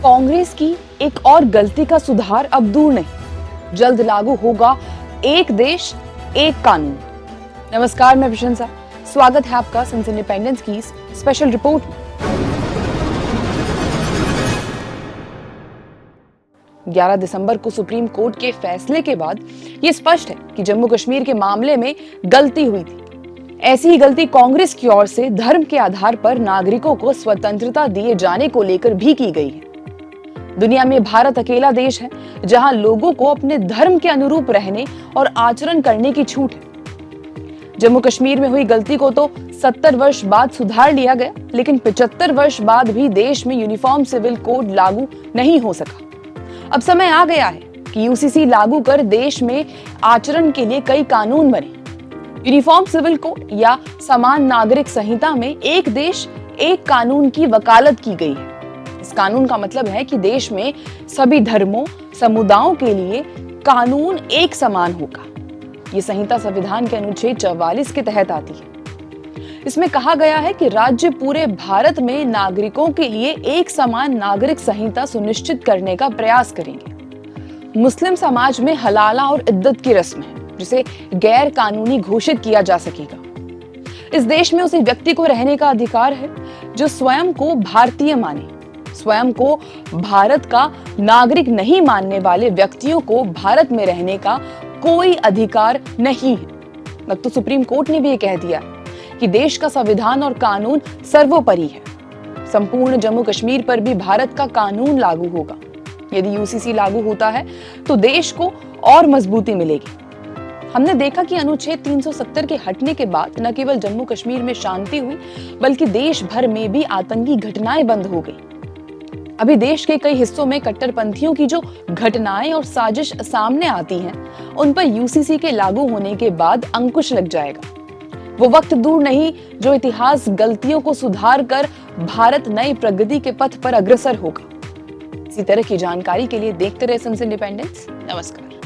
कांग्रेस की एक और गलती का सुधार अब दूर नहीं, जल्द लागू होगा एक देश एक कानून। नमस्कार, मैं प्रशंसा, स्वागत है आपका सिंस इंडिपेंडेंस की स्पेशल रिपोर्ट में। 11 दिसंबर को सुप्रीम कोर्ट के फैसले के बाद यह स्पष्ट है कि जम्मू कश्मीर के मामले में गलती हुई थी। ऐसी ही गलती कांग्रेस की ओर से धर्म के आधार पर नागरिकों को स्वतंत्रता दिए जाने को लेकर भी की गई है। दुनिया में भारत अकेला देश है जहां लोगों को अपने धर्म के अनुरूप रहने और आचरण करने की छूट है। जम्मू कश्मीर में हुई गलती को तो 70 वर्ष बाद सुधार लिया गया, लेकिन 75 वर्ष बाद भी देश में यूनिफॉर्म सिविल कोड लागू नहीं हो सका। अब समय आ गया है कि यूसीसी लागू कर देश में आचरण के लिए कई कानून बने। यूनिफॉर्म सिविल कोड या समान नागरिक संहिता में एक देश एक कानून की वकालत की गई है। इस कानून का मतलब है कि देश में सभी धर्मों, समुदायों के लिए कानून एक समान होगा। ये संहिता संविधान के अनुच्छेद 44 के तहत आती है। इसमें कहा गया है कि राज्य पूरे भारत में नागरिकों के लिए एक समान नागरिक संहिता सुनिश्चित करने का प्रयास करेंगे। मुस्लिम समाज में हलाला और इद्दत की रस्म है जिसे गैर कानूनी घोषित किया जा सकेगा। इस देश में उसी व्यक्ति को रहने का अधिकार है जो स्वयं को भारतीय माने। स्वयं को भारत का नागरिक नहीं मानने वाले व्यक्तियों को भारत में रहने का कोई अधिकार नहीं है। अब तो सुप्रीम कोर्ट ने भी ये कह दिया कि देश का संविधान और कानून सर्वोपरि है। संपूर्ण जम्मू कश्मीर पर भी भारत का कानून लागू होगा। यदि यूसीसी लागू होता है तो देश को और मजबूती मिलेगी। हमने देखा कि अनुच्छेद 370 के हटने के बाद न केवल जम्मू कश्मीर में शांति हुई, बल्कि देश भर में भी आतंकी घटनाएं बंद हो गई। अभी देश के कई हिस्सों में कट्टरपंथियों की जो घटनाएं और साजिश सामने आती हैं, उन पर यूसीसी के लागू होने के बाद अंकुश लग जाएगा। वो वक्त दूर नहीं जो इतिहास गलतियों को सुधार कर भारत नई प्रगति के पथ पर अग्रसर होगा। इसी तरह की जानकारी के लिए देखते रहे सिंस इंडिपेंडेंस। नमस्कार।